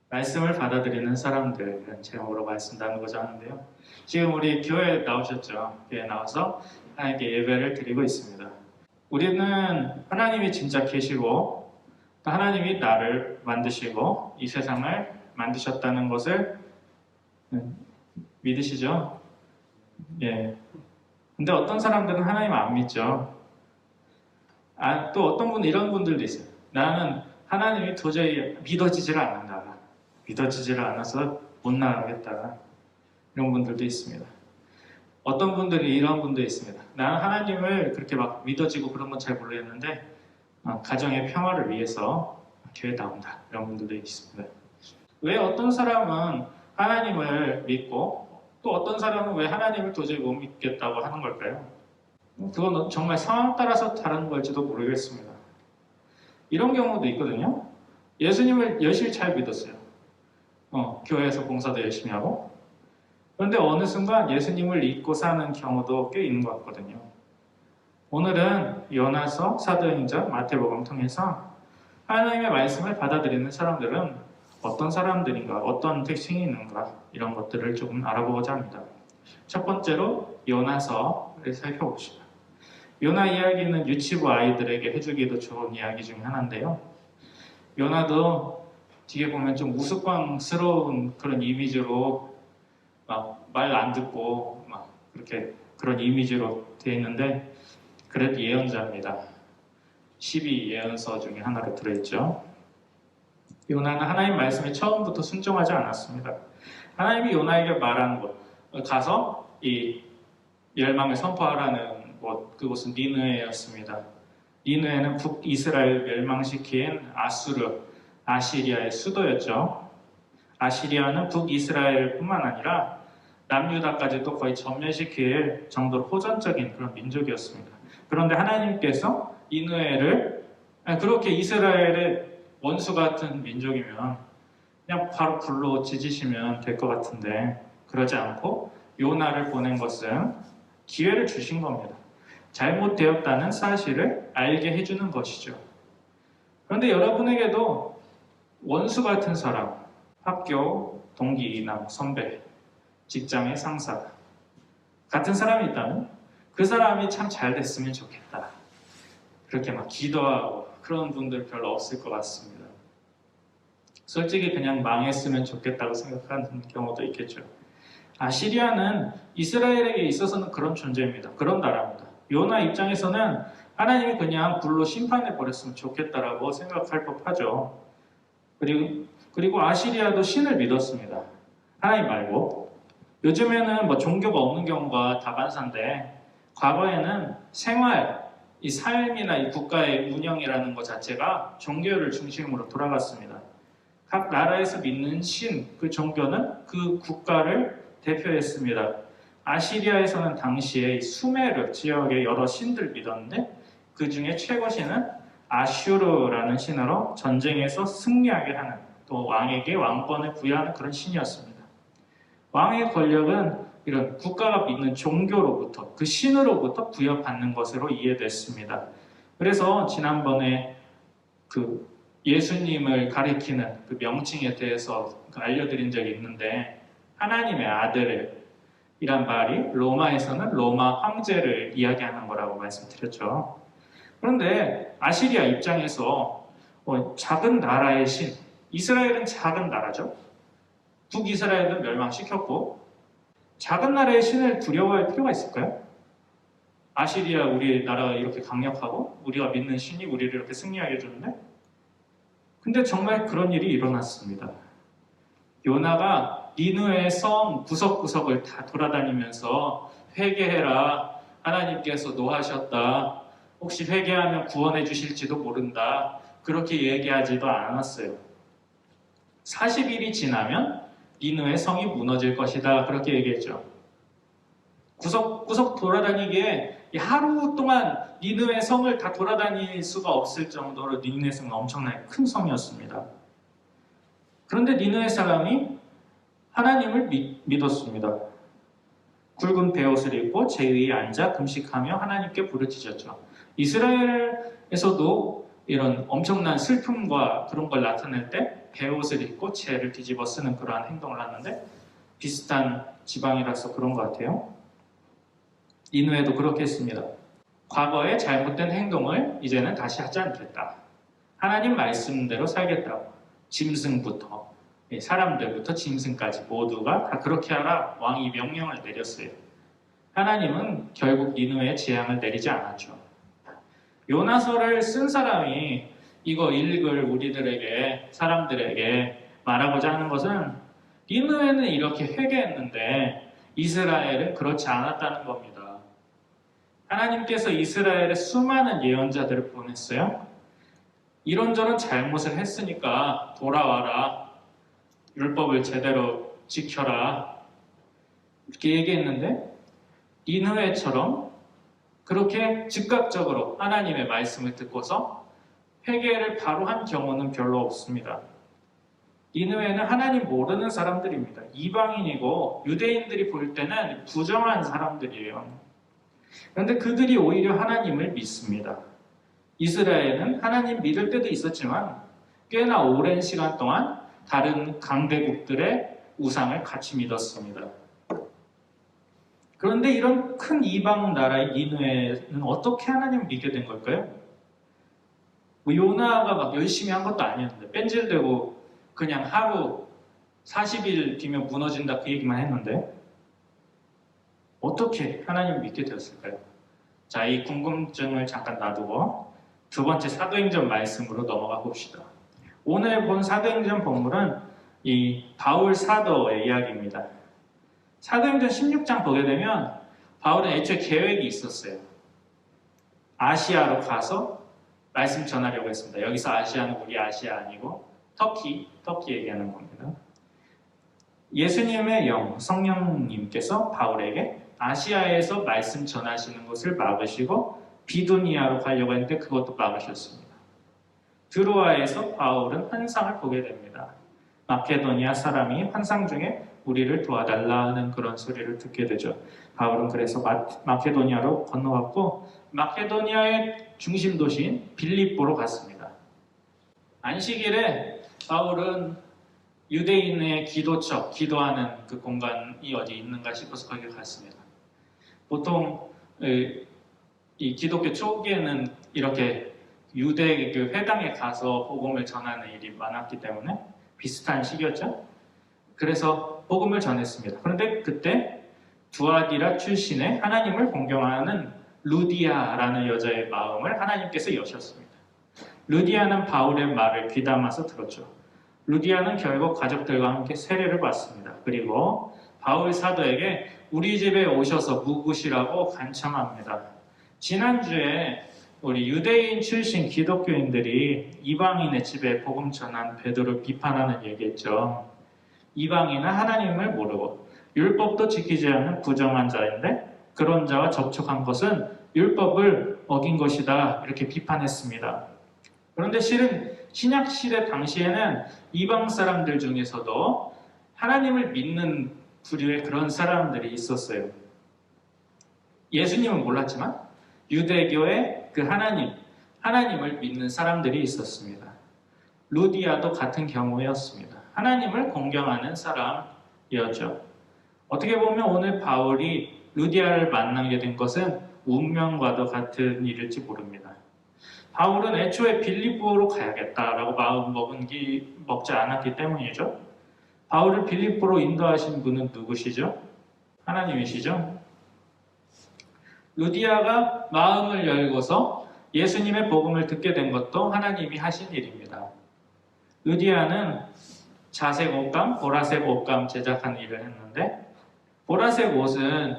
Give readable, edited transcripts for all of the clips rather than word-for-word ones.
말씀을 받아들이는 사람들 제목으로 말씀 나누고자 하는데요. 지금 우리 교회에 나오셨죠? 교회에 나와서 하나님께 예배를 드리고 있습니다. 우리는 하나님이 진짜 계시고 또 하나님이 나를 만드시고 이 세상을 만드셨다는 것을 믿으시죠? 예. 근데 어떤 사람들은 하나님 안 믿죠. 또 어떤 분 이런 분들도 있어요. 나는 하나님이 도저히 믿어지지를 않는다. 믿어지지를 않아서 못 나가겠다. 이런 분들도 있습니다. 어떤 분들이 이런 분도 있습니다. 나는 하나님을 그렇게 막 믿어지고 그런 건 잘 모르겠는데 가정의 평화를 위해서 교회에 나온다. 이런 분들도 있습니다. 왜 어떤 사람은 하나님을 믿고 또 어떤 사람은 왜 하나님을 도저히 못 믿겠다고 하는 걸까요? 그건 정말 상황 따라서 다른 걸지도 모르겠습니다. 이런 경우도 있거든요. 예수님을 열심히 잘 믿었어요. 교회에서 봉사도 열심히 하고. 그런데 어느 순간 예수님을 잊고 사는 경우도 꽤 있는 것 같거든요. 오늘은 요나서, 사도행전, 마태복음 통해서 하나님의 말씀을 받아들이는 사람들은 어떤 사람들인가, 어떤 특징이 있는가 이런 것들을 조금 알아보고자 합니다. 첫 번째로 요나서를 살펴봅시다. 요나 이야기는 유치부 아이들에게 해주기도 좋은 이야기 중에 하나인데요. 요나도 뒤에 보면 좀 우스꽝스러운 그런 이미지로 막 말 안 듣고 막 그렇게 그런 이미지로 되어 있는데 그래도 예언자입니다. 12예언서 중에 하나로 들어있죠. 요나는 하나님 말씀에 처음부터 순종하지 않았습니다. 하나님이 요나에게 말한 곳 가서 이 멸망을 선포하라는 곳, 그곳은 니느웨였습니다. 니느웨는 북이스라엘 멸망시킨 아수르, 아시리아의 수도였죠. 아시리아는 북이스라엘뿐만 아니라 남유다까지도 거의 전멸시킬 정도로 호전적인 그런 민족이었습니다. 그런데 하나님께서 니느웨를 그렇게 이스라엘의 원수 같은 민족이면 그냥 바로 불로 지지시면 될 것 같은데 그러지 않고 요나를 보낸 것은 기회를 주신 겁니다. 잘못되었다는 사실을 알게 해주는 것이죠. 그런데 여러분에게도 원수 같은 사람, 학교 동기나 선배, 직장의 상사 같은 사람이 있다면 그 사람이 참 잘 됐으면 좋겠다. 그렇게 막 기도하고 그런 분들 별로 없을 것 같습니다. 솔직히 그냥 망했으면 좋겠다고 생각하는 경우도 있겠죠. 아시리아는 이스라엘에게 있어서는 그런 존재입니다. 그런 나라입니다. 요나 입장에서는 하나님이 그냥 불로 심판해 버렸으면 좋겠다라고 생각할 법하죠. 그리고 아시리아도 신을 믿었습니다. 하나님 말고. 요즘에는 뭐 종교가 없는 경우가 다반사인데 과거에는 생활, 이 삶이나 이 국가의 운영이라는 것 자체가 종교를 중심으로 돌아갔습니다. 각 나라에서 믿는 신, 그 종교는 그 국가를 대표했습니다. 아시리아에서는 당시에 수메르 지역의 여러 신들 믿었는데 그 중에 최고 신은 아슈르라는 신으로 전쟁에서 승리하게 하는 또 왕에게 왕권을 부여하는 그런 신이었습니다. 왕의 권력은 이런 국가가 믿는 종교로부터 그 신으로부터 부여받는 것으로 이해됐습니다. 그래서 지난번에 그 예수님을 가리키는 그 명칭에 대해서 알려드린 적이 있는데 하나님의 아들이란 말이 로마에서는 로마 황제를 이야기하는 거라고 말씀드렸죠. 그런데 아시리아 입장에서 작은 나라의 신, 이스라엘은 작은 나라죠. 북이스라엘은 멸망시켰고 작은 나라의 신을 두려워할 필요가 있을까요? 아시리아 우리나라가 이렇게 강력하고 우리가 믿는 신이 우리를 이렇게 승리하게 해주는데 근데 정말 그런 일이 일어났습니다. 요나가 니느웨 섬 구석구석을 다 돌아다니면서 회개해라. 하나님께서 노하셨다. 혹시 회개하면 구원해 주실지도 모른다. 그렇게 얘기하지도 않았어요. 40일이 지나면 니느웨 성이 무너질 것이다. 그렇게 얘기했죠. 구석구석 돌아다니기에 하루 동안 니느웨 성을 다 돌아다닐 수가 없을 정도로 니느웨 성은 엄청나게 큰 성이었습니다. 그런데 니느웨 사람이 하나님을 믿었습니다. 굵은 베옷을 입고 제 위에 앉아 금식하며 하나님께 부르짖었죠. 이스라엘에서도 이런 엄청난 슬픔과 그런 걸 나타낼 때 베옷을 입고 채를 뒤집어 쓰는 그러한 행동을 하는데 비슷한 지방이라서 그런 것 같아요. 니느웨도 그렇게 했습니다. 과거의 잘못된 행동을 이제는 다시 하지 않겠다. 하나님 말씀대로 살겠다고. 짐승부터 사람들부터 짐승까지 모두가 다 그렇게 하라 왕이 명령을 내렸어요. 하나님은 결국 니느웨에 재앙을 내리지 않았죠. 요나서를 쓴 사람이 이거 읽을 우리들에게 사람들에게 말하고자 하는 것은 니느웨는 이렇게 회개했는데 이스라엘은 그렇지 않았다는 겁니다. 하나님께서 이스라엘에 수많은 예언자들을 보냈어요. 이런저런 잘못을 했으니까 돌아와라. 율법을 제대로 지켜라. 이렇게 얘기했는데 니느웨처럼 그렇게 즉각적으로 하나님의 말씀을 듣고서 회개를 바로 한 경우는 별로 없습니다. 니느웨는 하나님 모르는 사람들입니다. 이방인이고 유대인들이 볼 때는 부정한 사람들이에요. 그런데 그들이 오히려 하나님을 믿습니다. 이스라엘은 하나님 믿을 때도 있었지만 꽤나 오랜 시간 동안 다른 강대국들의 우상을 같이 믿었습니다. 그런데 이런 큰 이방 나라의 니느웨는 어떻게 하나님을 믿게 된 걸까요? 요나가 막 열심히 한 것도 아니었는데 뺀질대고 그냥 하루 40일 뒤면 무너진다 그 얘기만 했는데 어떻게 하나님을 믿게 되었을까요? 자, 이 궁금증을 잠깐 놔두고 두 번째 사도행전 말씀으로 넘어가 봅시다. 오늘 본 사도행전 본문은 이 바울 사도의 이야기입니다. 사도행전 16장 보게 되면 바울은 애초에 계획이 있었어요. 아시아로 가서 말씀 전하려고 했습니다. 여기서 아시아는 우리 아시아 아니고 터키 얘기하는 겁니다. 예수님의 영, 성령님께서 바울에게 아시아에서 말씀 전하시는 것을 막으시고 비두니아로 가려고 했는데 그것도 막으셨습니다. 드로아에서 바울은 환상을 보게 됩니다. 마케도니아 사람이 환상 중에 우리를 도와달라는 그런 소리를 듣게 되죠. 바울은 그래서 마케도니아로 건너갔고 마케도니아의 중심 도시인 빌립보로 갔습니다. 안식일에 바울은 유대인의 기도처, 기도하는 그 공간이 어디 있는가 싶어서 거기 갔습니다. 보통 이 기독교 초기에는 이렇게 유대 그 회당에 가서 복음을 전하는 일이 많았기 때문에 비슷한 시기였죠. 그래서 복음을 전했습니다. 그런데 그때 두아디라 출신의 하나님을 공경하는 루디아라는 여자의 마음을 하나님께서 여셨습니다. 루디아는 바울의 말을 귀담아서 들었죠. 루디아는 결국 가족들과 함께 세례를 받습니다. 그리고 바울 사도에게 우리 집에 오셔서 묵으시라고 간청합니다. 지난주에 우리 유대인 출신 기독교인들이 이방인의 집에 복음 전한 베드로를 비판하는 얘기했죠. 이방인은 하나님을 모르고 율법도 지키지 않는 부정한 자인데 그런 자와 접촉한 것은 율법을 어긴 것이다 이렇게 비판했습니다. 그런데 실은 신약 시대 당시에는 이방 사람들 중에서도 하나님을 믿는 부류의 그런 사람들이 있었어요. 예수님은 몰랐지만 유대교의 그 하나님을 믿는 사람들이 있었습니다. 루디아도 같은 경우였습니다. 하나님을 공경하는 사람이었죠. 어떻게 보면 오늘 바울이 루디아를 만나게 된 것은 운명과도 같은 일일지 모릅니다. 바울은 애초에 빌립보로 가야겠다라고 마음 먹지 않았기 때문이죠. 바울을 빌립보로 인도하신 분은 누구시죠? 하나님이시죠. 루디아가 마음을 열고서 예수님의 복음을 듣게 된 것도 하나님이 하신 일입니다. 루디아는 자색 옷감, 보라색 옷감 제작하는 일을 했는데 보라색 옷은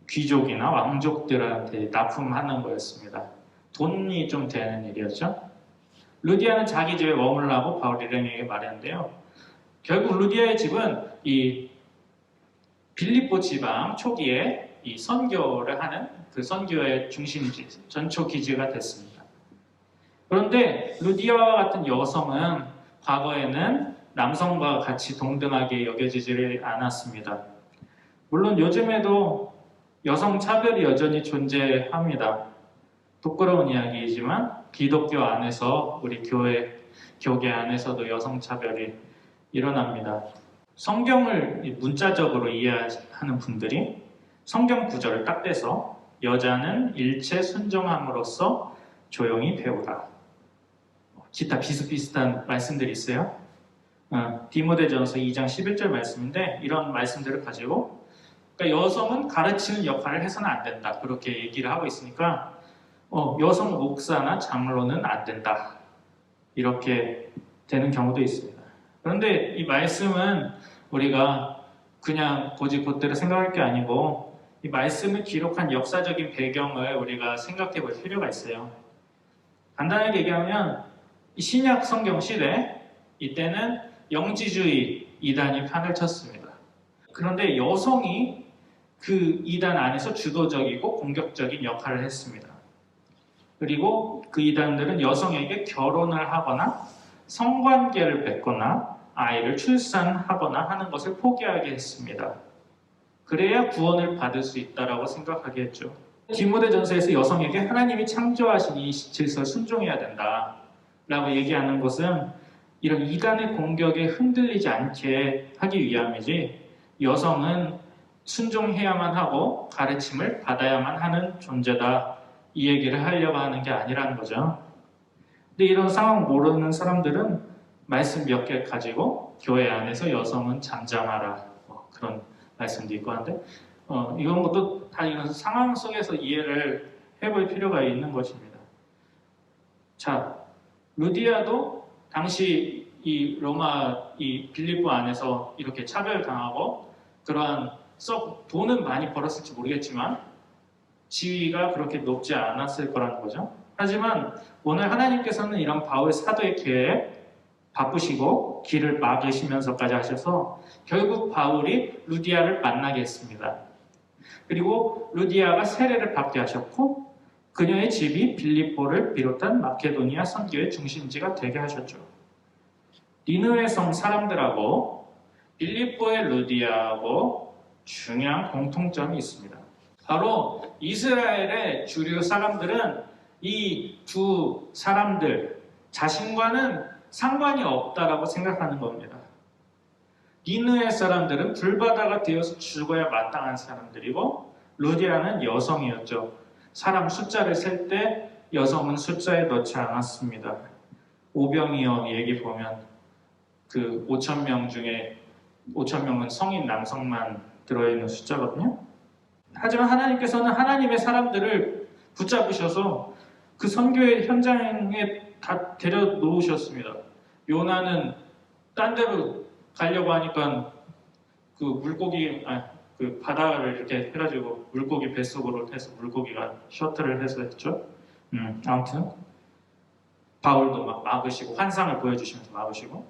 귀족이나 왕족들한테 납품하는 거였습니다. 돈이 좀 되는 일이었죠. 루디아는 자기 집에 머물라고 바울 일행에게 말했는데요. 결국 루디아의 집은 이 빌립보 지방 초기에 이 선교를 하는 그 선교의 중심지, 전초 기지가 됐습니다. 그런데 루디아와 같은 여성은 과거에는 남성과 같이 동등하게 여겨지지를 않았습니다. 물론 요즘에도 여성 차별이 여전히 존재합니다. 부끄러운 이야기이지만 기독교 안에서 우리 교계 안에서도 여성 차별이 일어납니다. 성경을 문자적으로 이해하는 분들이 성경 구절을 딱 떼서 여자는 일체 순종함으로써 조용히 배우라. 기타 비슷비슷한 말씀들이 있어요. 디모데전서 2장 11절 말씀인데 이런 말씀들을 가지고 그러니까 여성은 가르치는 역할을 해서는 안 된다. 그렇게 얘기를 하고 있으니까 여성 목사나 장로는 안 된다. 이렇게 되는 경우도 있습니다. 그런데 이 말씀은 우리가 그냥 곧이곧대로 생각할 게 아니고 이 말씀을 기록한 역사적인 배경을 우리가 생각해 볼 필요가 있어요. 간단하게 얘기하면 신약 성경 시대 이때는 영지주의 이단이 판을 쳤습니다. 그런데 여성이 그 이단 안에서 주도적이고 공격적인 역할을 했습니다. 그리고 그 이단들은 여성에게 결혼을 하거나 성관계를 맺거나 아이를 출산하거나 하는 것을 포기하게 했습니다. 그래야 구원을 받을 수 있다라고 생각하게 했죠. 디모데전서에서 여성에게 하나님이 창조하신 이 질서를 순종해야 된다라고 얘기하는 것은 이런 이단의 공격에 흔들리지 않게 하기 위함이지 여성은 순종해야만 하고 가르침을 받아야만 하는 존재다 이 얘기를 하려고 하는 게 아니라는 거죠. 근데 이런 상황 모르는 사람들은 말씀 몇 개 가지고 교회 안에서 여성은 잠잠하라 그런 말씀도 있고 한데 이런 것도 다 이런 상황 속에서 이해를 해볼 필요가 있는 것입니다. 자, 루디아도 당시 이 로마 이 빌립보 안에서 이렇게 차별당하고 그러한 썩 돈은 많이 벌었을지 모르겠지만 지위가 그렇게 높지 않았을 거라는 거죠. 하지만 오늘 하나님께서는 이런 바울 사도의 기회에 바쁘시고 길을 막으시면서까지 하셔서 결국 바울이 루디아를 만나게 했습니다. 그리고 루디아가 세례를 받게 하셨고 그녀의 집이 빌립보를 비롯한 마케도니아 선교의 중심지가 되게 하셨죠. 니느웨 성 사람들하고 빌립보의 루디아하고 중요한 공통점이 있습니다. 바로 이스라엘의 주류 사람들은 이 두 사람들 자신과는 상관이 없다라고 생각하는 겁니다. 니느웨 사람들은 불바다가 되어서 죽어야 마땅한 사람들이고 루디아는 여성이었죠. 사람 숫자를 셀 때 여성은 숫자에 넣지 않았습니다. 오병이어 얘기 보면 그 5,000명 중에 5,000명은 성인 남성만 들어있는 숫자거든요. 하지만 하나님께서는 하나님의 사람들을 붙잡으셔서 그 선교의 현장에 다 데려 놓으셨습니다. 요나는 딴 데로 가려고 하니까 그 물고기 그 바다를 이렇게 해가지고 물고기 뱃속으로 해서 물고기가 셔틀을 해서 했죠. 아무튼 바울도 막 막으시고 환상을 보여주시면서 막으시고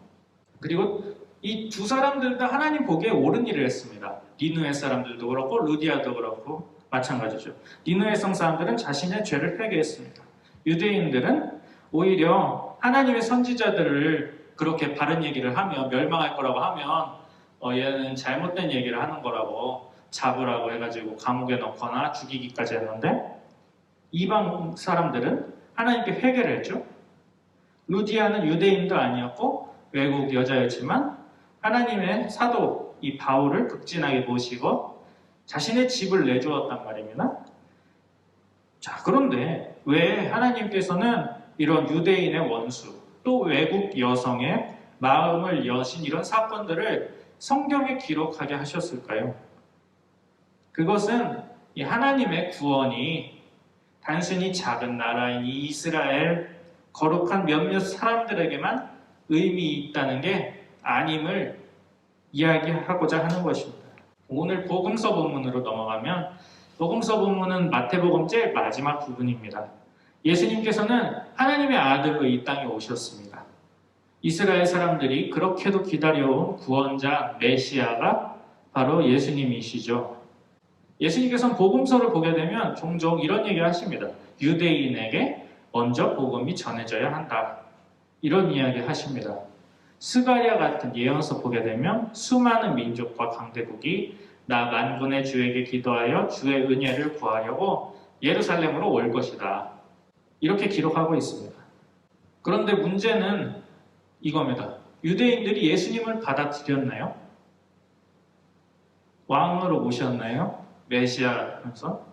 그리고 이 두 사람들 다 하나님 보기에 옳은 일을 했습니다. 니느웨 사람들도 그렇고 루디아도 그렇고 마찬가지죠. 니느웨 성 사람들은 자신의 죄를 회개했습니다. 유대인들은 오히려 하나님의 선지자들을 그렇게 바른 얘기를 하면 멸망할 거라고 하면 얘는 잘못된 얘기를 하는 거라고 잡으라고 해가지고 감옥에 넣거나 죽이기까지 했는데 이방 사람들은 하나님께 회개를 했죠. 루디아는 유대인도 아니었고 외국 여자였지만 하나님의 사도 이 바울을 극진하게 모시고 자신의 집을 내주었단 말입니다. 자, 그런데 왜 하나님께서는 이런 유대인의 원수 또 외국 여성의 마음을 여신 이런 사건들을 성경에 기록하게 하셨을까요? 그것은 이 하나님의 구원이 단순히 작은 나라인 이 이스라엘 거룩한 몇몇 사람들에게만 의미 있다는 게 아님을 이야기하고자 하는 것입니다. 오늘 복음서 본문으로 넘어가면 복음서 본문은 마태복음 제일 마지막 부분입니다. 예수님께서는 하나님의 아들로 이 땅에 오셨습니다. 이스라엘 사람들이 그렇게도 기다려온 구원자 메시아가 바로 예수님이시죠. 예수님께서는 복음서를 보게 되면 종종 이런 얘기를 하십니다. 유대인에게 먼저 복음이 전해져야 한다. 이런 이야기 하십니다. 스가랴 같은 예언서 보게 되면 수많은 민족과 강대국이 나 만군의 주에게 기도하여 주의 은혜를 구하려고 예루살렘으로 올 것이다. 이렇게 기록하고 있습니다. 그런데 문제는 이겁니다. 유대인들이 예수님을 받아들였나요? 왕으로 모셨나요? 메시아 하면서?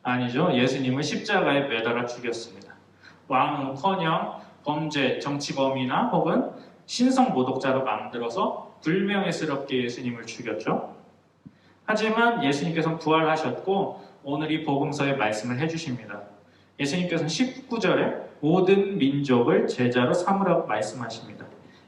아니죠. 예수님을 십자가에 매달아 죽였습니다. 왕은커녕 범죄, 정치범이나 혹은 신성 모독자로 만들어서 불명예스럽게 예수님을 죽였죠. 하지만 예수님께서는 부활하셨고 오늘 이 복음서에 말씀을 해주십니다. 예수님께서는 19절에 모든 민족을 제자로 삼으라고 말씀하십니다.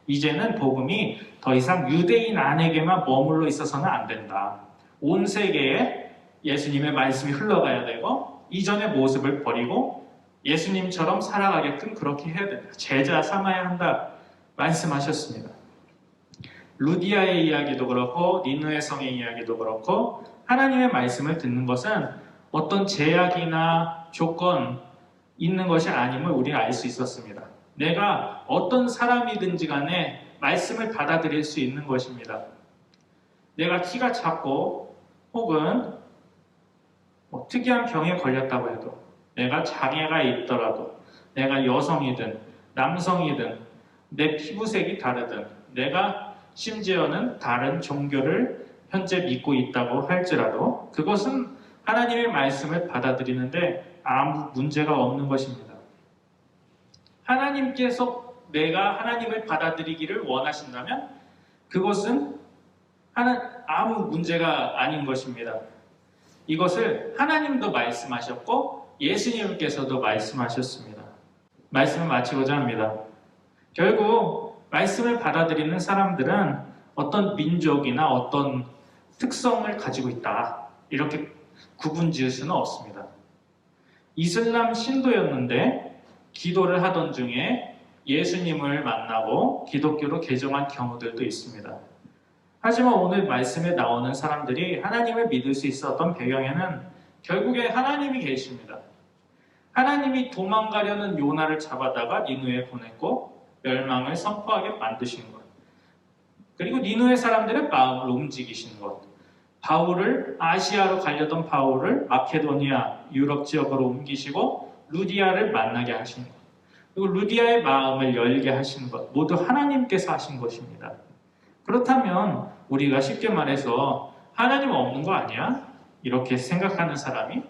이제는 복음이 더 이상 유대인 안에게만 머물러 있어서는 안 된다. 온 세계에 예수님의 말씀이 흘러가야 되고 이전의 모습을 버리고 예수님처럼 살아가게끔 그렇게 해야 된다. 제자 삼아야 한다. 말씀하셨습니다. 루디아의 이야기도 그렇고 니느웨 성의 이야기도 그렇고 하나님의 말씀을 듣는 것은 어떤 제약이나 조건 있는 것이 아님을 우리는 알 수 있었습니다. 내가 어떤 사람이든지 간에 말씀을 받아들일 수 있는 것입니다. 내가 키가 작고 혹은 특이한 병에 걸렸다고 해도 내가 장애가 있더라도 내가 여성이든 남성이든 내 피부색이 다르든 내가 심지어는 다른 종교를 현재 믿고 있다고 할지라도 그것은 하나님의 말씀을 받아들이는데 아무 문제가 없는 것입니다. 하나님께서 내가 하나님을 받아들이기를 원하신다면 그것은 아무 문제가 아닌 것입니다. 이것을 하나님도 말씀하셨고 예수님께서도 말씀하셨습니다. 말씀을 마치고자 합니다. 결국 말씀을 받아들이는 사람들은 어떤 민족이나 어떤 특성을 가지고 있다. 이렇게 구분 지을 수는 없습니다. 이슬람 신도였는데 기도를 하던 중에 예수님을 만나고 기독교로 개종한 경우들도 있습니다. 하지만 오늘 말씀에 나오는 사람들이 하나님을 믿을 수 있었던 배경에는 결국에 하나님이 계십니다. 하나님이 도망가려는 요나를 잡아다가 니느웨에 보냈고 멸망을 선포하게 만드신 것. 그리고 니느웨 사람들의 마음을 움직이신 것. 바울을 아시아로 가려던 바울을 마케도니아 유럽 지역으로 옮기시고 루디아를 만나게 하신 것. 그리고 루디아의 마음을 열게 하신 것. 모두 하나님께서 하신 것입니다. 그렇다면 우리가 쉽게 말해서 하나님 없는 거 아니야? 이렇게 생각하는 사람이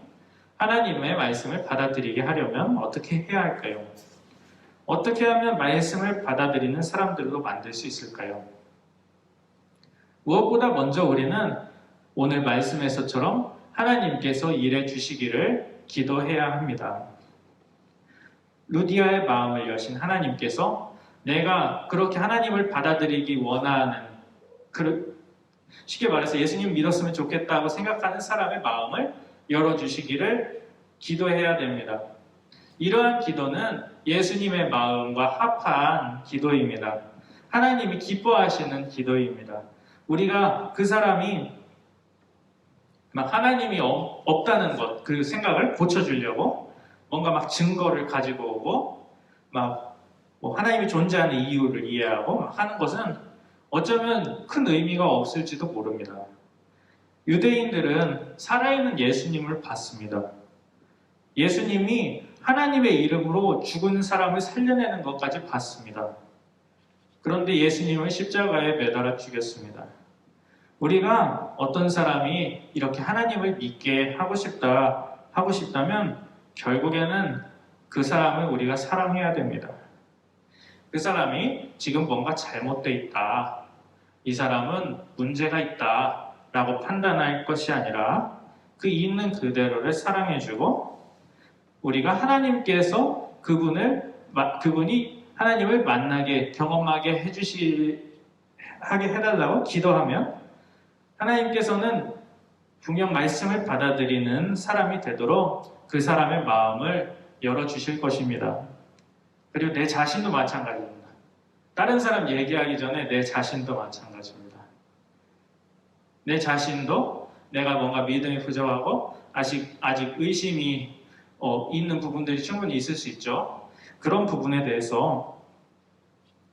하나님의 말씀을 받아들이게 하려면 어떻게 해야 할까요? 어떻게 하면 말씀을 받아들이는 사람들로 만들 수 있을까요? 무엇보다 먼저 우리는 오늘 말씀에서처럼 하나님께서 일해 주시기를 기도해야 합니다. 루디아의 마음을 여신 하나님께서 내가 그렇게 하나님을 받아들이기 원하는 쉽게 말해서 예수님 믿었으면 좋겠다고 생각하는 사람의 마음을 열어주시기를 기도해야 됩니다. 이러한 기도는 예수님의 마음과 합한 기도입니다. 하나님이 기뻐하시는 기도입니다. 우리가 그 사람이 막 하나님이 없다는 것, 그 생각을 고쳐주려고 뭔가 막 증거를 가지고 오고 막 하나님이 존재하는 이유를 이해하고 막 하는 것은 어쩌면 큰 의미가 없을지도 모릅니다. 유대인들은 살아있는 예수님을 봤습니다. 예수님이 하나님의 이름으로 죽은 사람을 살려내는 것까지 봤습니다. 그런데 예수님을 십자가에 매달아 죽였습니다. 우리가 어떤 사람이 이렇게 하나님을 믿게 하고 싶다면 결국에는 그 사람을 우리가 사랑해야 됩니다. 그 사람이 지금 뭔가 잘못되어 있다. 이 사람은 문제가 있다. 라고 판단할 것이 아니라 그 있는 그대로를 사랑해주고 우리가 하나님께서 그분이 하나님을 만나게 경험하게 하게 해달라고 기도하면 하나님께서는 분명 말씀을 받아들이는 사람이 되도록 그 사람의 마음을 열어주실 것입니다. 그리고 내 자신도 마찬가지입니다. 다른 사람 얘기하기 전에 내 자신도 마찬가지입니다. 내 자신도 내가 뭔가 믿음이 부족하고 아직 의심이 있는 부분들이 충분히 있을 수 있죠. 그런 부분에 대해서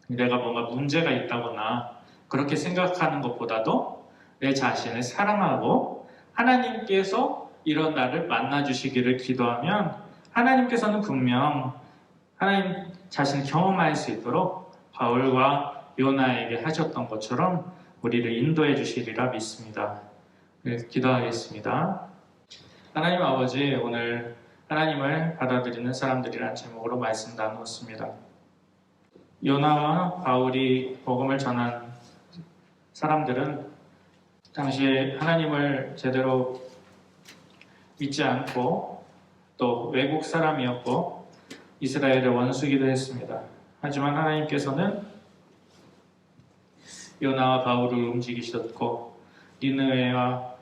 내가 뭔가 문제가 있다거나 그렇게 생각하는 것보다도 내 자신을 사랑하고 하나님께서 이런 나를 만나주시기를 기도하면 하나님께서는 분명 하나님 자신을 경험할 수 있도록 바울과 요나에게 하셨던 것처럼 우리를 인도해 주시리라 믿습니다. 기도하겠습니다. 하나님 아버지, 오늘 하나님을 받아들이는 사람들이라는 제목으로 말씀 나누었습니다. 요나와 바울이 복음을 전한 사람들은 당시에 하나님을 제대로 믿지 않고 또 외국 사람이었고 이스라엘의 원수기도 했습니다. 하지만 하나님께서는 요나와 바울을 움직이셨고 니느웨와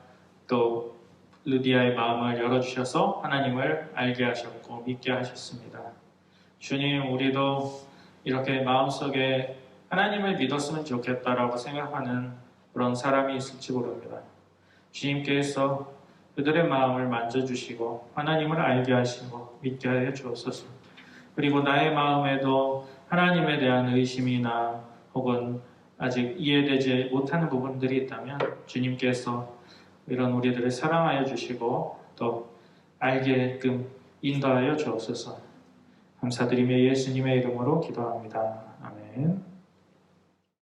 또 루디아의 마음을 열어주셔서 하나님을 알게 하셨고 믿게 하셨습니다. 주님, 우리도 이렇게 마음속에 하나님을 믿었으면 좋겠다라고 생각하는 그런 사람이 있을지 모릅니다. 주님께서 그들의 마음을 만져주시고 하나님을 알게 하시고 믿게 하여 주옵소서. 그리고 나의 마음에도 하나님에 대한 의심이나 혹은 아직 이해되지 못하는 부분들이 있다면 주님께서 이런 우리들을 사랑하여 주시고 또 알게끔 인도하여 주옵소서. 감사드리며 예수님의 이름으로 기도합니다. 아멘.